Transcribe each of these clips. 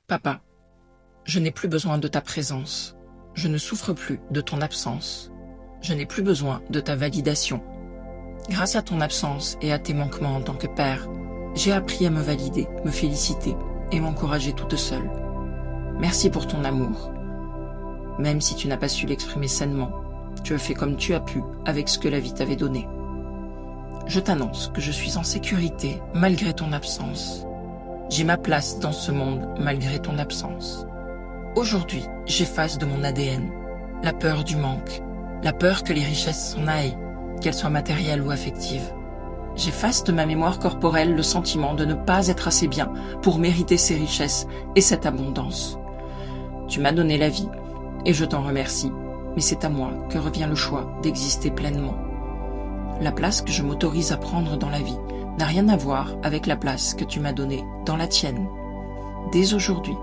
Papa, je n'ai plus besoin de ta présence. Je ne souffre plus de ton absence. Je n'ai plus besoin de ta validation. Grâce à ton absence et à tes manquements en tant que père, j'ai appris à me valider, me féliciter et m'encourager toute seule. Merci pour ton amour. Même si tu n'as pas su l'exprimer sainement, tu as fait comme tu as pu avec ce que la vie t'avait donné. Je t'annonce que je suis en sécurité malgré ton absence. J'ai ma place dans ce monde malgré ton absence. Aujourd'hui, j'efface de mon ADN la peur du manque, la peur que les richesses s'en aillent, qu'elles soient matérielles ou affectives. J'efface de ma mémoire corporelle le sentiment de ne pas être assez bien pour mériter ces richesses et cette abondance. Tu m'as donné la vie et je t'en remercie, mais c'est à moi que revient le choix d'exister pleinement. La place que je m'autorise à prendre dans la vie n'a rien à voir avec la place que tu m'as donnée dans la tienne. Dès aujourd'hui,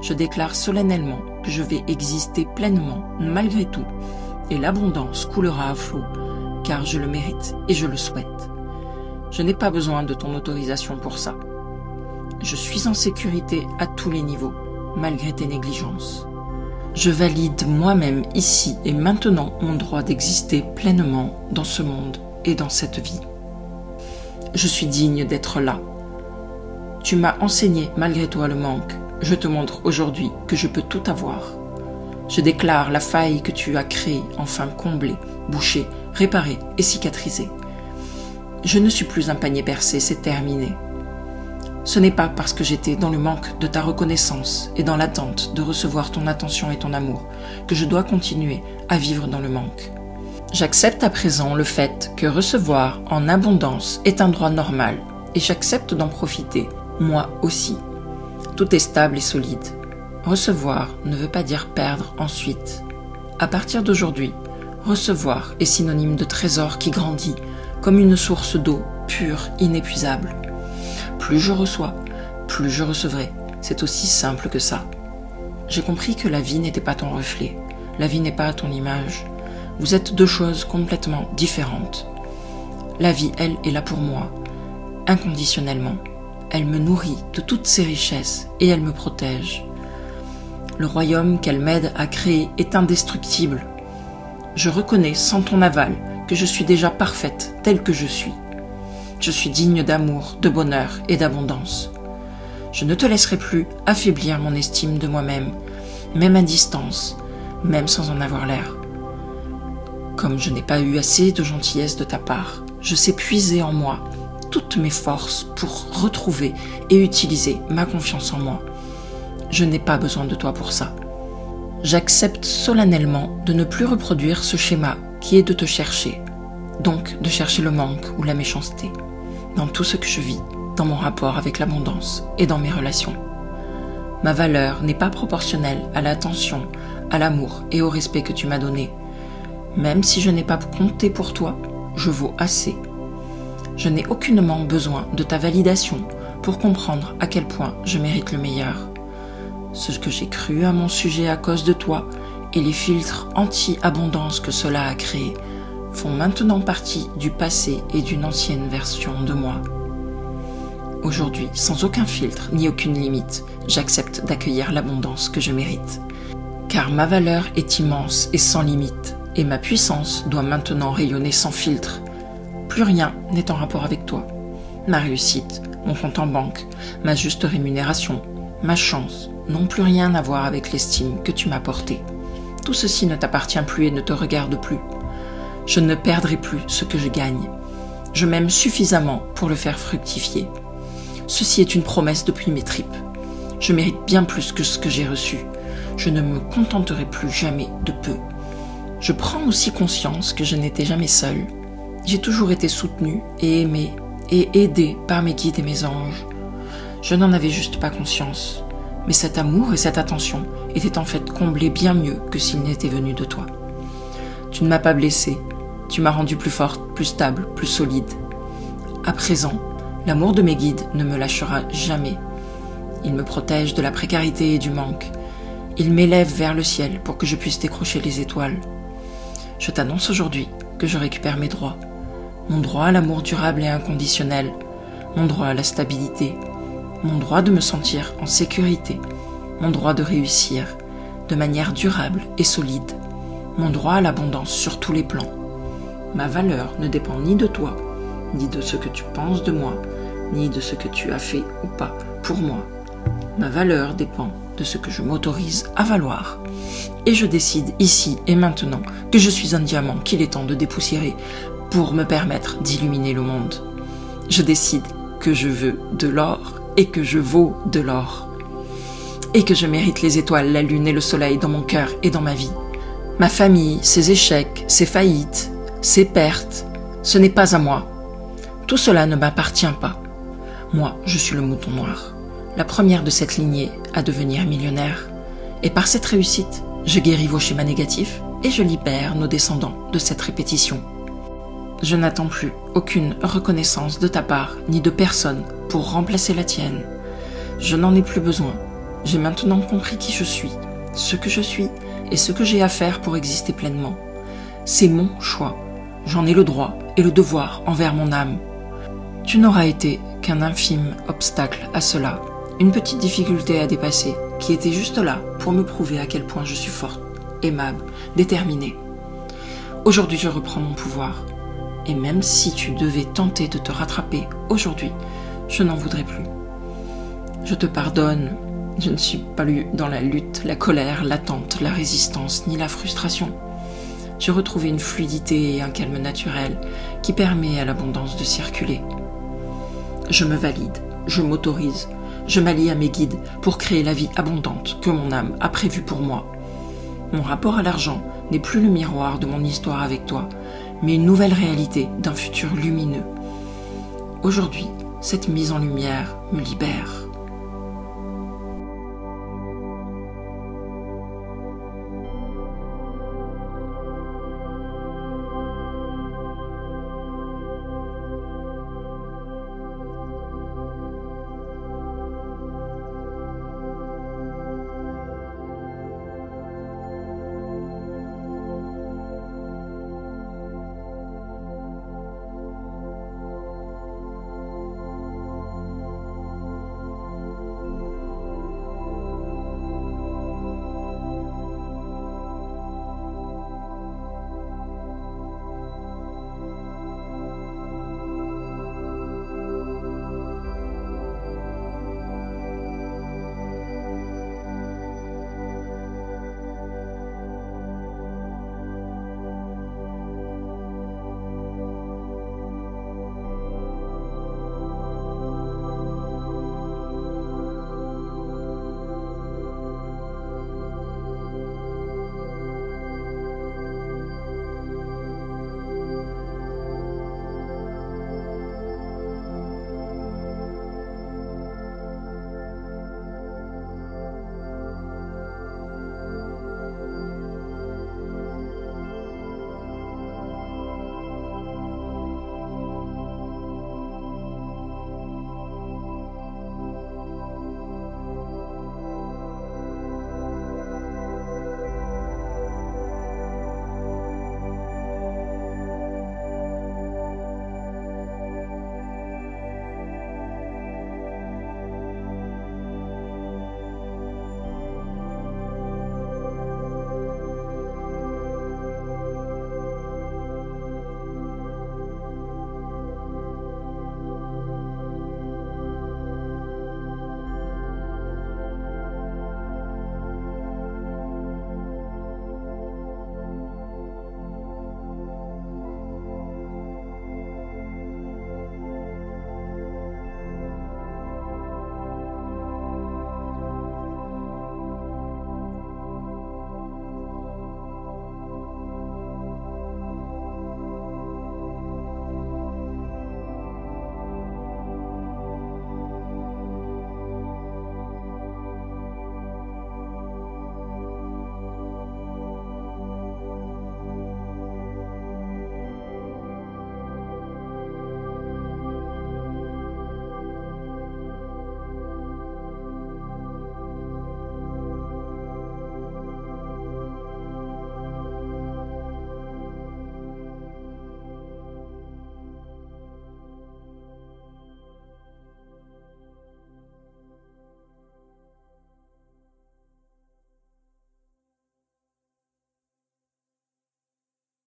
je déclare solennellement que je vais exister pleinement malgré tout, et l'abondance coulera à flot, car je le mérite et je le souhaite. Je n'ai pas besoin de ton autorisation pour ça. Je suis en sécurité à tous les niveaux, malgré tes négligences. Je valide moi-même ici et maintenant mon droit d'exister pleinement dans ce monde et dans cette vie. Je suis digne d'être là. Tu m'as enseigné malgré toi le manque. Je te montre aujourd'hui que je peux tout avoir. Je déclare la faille que tu as créée, enfin comblée, bouchée, réparée et cicatrisée. Je ne suis plus un panier percé, c'est terminé. Ce n'est pas parce que j'étais dans le manque de ta reconnaissance et dans l'attente de recevoir ton attention et ton amour que je dois continuer à vivre dans le manque. J'accepte à présent le fait que recevoir en abondance est un droit normal et j'accepte d'en profiter, moi aussi. Tout est stable et solide. Recevoir ne veut pas dire perdre ensuite. À partir d'aujourd'hui, recevoir est synonyme de trésor qui grandit comme une source d'eau pure, inépuisable. Plus je reçois, plus je recevrai. C'est aussi simple que ça. J'ai compris que la vie n'était pas ton reflet. La vie n'est pas à ton image. Vous êtes deux choses complètement différentes. La vie, elle, est là pour moi, inconditionnellement. Elle me nourrit de toutes ses richesses et elle me protège. Le royaume qu'elle m'aide à créer est indestructible. Je reconnais sans ton aval que je suis déjà parfaite telle que je suis. Je suis digne d'amour, de bonheur et d'abondance. Je ne te laisserai plus affaiblir mon estime de moi-même, même à distance, même sans en avoir l'air. Comme je n'ai pas eu assez de gentillesse de ta part, je sais puiser en moi toutes mes forces pour retrouver et utiliser ma confiance en moi. Je n'ai pas besoin de toi pour ça. J'accepte solennellement de ne plus reproduire ce schéma qui est de te chercher, donc de chercher le manque ou la méchanceté, dans tout ce que je vis, dans mon rapport avec l'abondance et dans mes relations. Ma valeur n'est pas proportionnelle à l'attention, à l'amour et au respect que tu m'as donné. Même si je n'ai pas compté pour toi, je vaux assez. Je n'ai aucunement besoin de ta validation pour comprendre à quel point je mérite le meilleur. Ce que j'ai cru à mon sujet à cause de toi et les filtres anti-abondance que cela a créés font maintenant partie du passé et d'une ancienne version de moi. Aujourd'hui, sans aucun filtre ni aucune limite, j'accepte d'accueillir l'abondance que je mérite. Car ma valeur est immense et sans limite, et ma puissance doit maintenant rayonner sans filtre. Plus rien n'est en rapport avec toi. Ma réussite, mon compte en banque, ma juste rémunération, ma chance n'ont plus rien à voir avec l'estime que tu m'as portée. Tout ceci ne t'appartient plus et ne te regarde plus. Je ne perdrai plus ce que je gagne. Je m'aime suffisamment pour le faire fructifier. Ceci est une promesse depuis mes tripes. Je mérite bien plus que ce que j'ai reçu. Je ne me contenterai plus jamais de peu. Je prends aussi conscience que je n'étais jamais seule. J'ai toujours été soutenue et aimée et aidée par mes guides et mes anges. Je n'en avais juste pas conscience. Mais cet amour et cette attention étaient en fait comblés bien mieux que s'ils n'étaient venus de toi. Tu ne m'as pas blessée. Tu m'as rendue plus forte, plus stable, plus solide. À présent, l'amour de mes guides ne me lâchera jamais. Il me protège de la précarité et du manque. Il m'élève vers le ciel pour que je puisse décrocher les étoiles. Je t'annonce aujourd'hui que je récupère mes droits. Mon droit à l'amour durable et inconditionnel, mon droit à la stabilité, mon droit de me sentir en sécurité, mon droit de réussir de manière durable et solide, mon droit à l'abondance sur tous les plans. Ma valeur ne dépend ni de toi, ni de ce que tu penses de moi, ni de ce que tu as fait ou pas pour moi. Ma valeur dépend de ce que je m'autorise à valoir. Et je décide ici et maintenant que je suis un diamant qu'il est temps de dépoussiérer pour me permettre d'illuminer le monde. Je décide que je veux de l'or et que je vaux de l'or. Et que je mérite les étoiles, la lune et le soleil dans mon cœur et dans ma vie. Ma famille, ses échecs, ses faillites, ses pertes, ce n'est pas à moi. Tout cela ne m'appartient pas. Moi, je suis le mouton noir, la première de cette lignée à devenir millionnaire. Et par cette réussite, je guéris vos schémas négatifs et je libère nos descendants de cette répétition. Je n'attends plus aucune reconnaissance de ta part ni de personne pour remplacer la tienne. Je n'en ai plus besoin. J'ai maintenant compris qui je suis, ce que je suis et ce que j'ai à faire pour exister pleinement. C'est mon choix. J'en ai le droit et le devoir envers mon âme. Tu n'auras été qu'un infime obstacle à cela, une petite difficulté à dépasser qui était juste là pour me prouver à quel point je suis forte, aimable, déterminée. Aujourd'hui, je reprends mon pouvoir. Et même si tu devais tenter de te rattraper aujourd'hui, je n'en voudrais plus. Je te pardonne. Je ne suis pas dans la lutte, la colère, l'attente, la résistance, ni la frustration. J'ai retrouvé une fluidité et un calme naturel qui permet à l'abondance de circuler. Je me valide, je m'autorise, je m'allie à mes guides pour créer la vie abondante que mon âme a prévue pour moi. Mon rapport à l'argent n'est plus le miroir de mon histoire avec toi, mais une nouvelle réalité d'un futur lumineux. Aujourd'hui, cette mise en lumière me libère.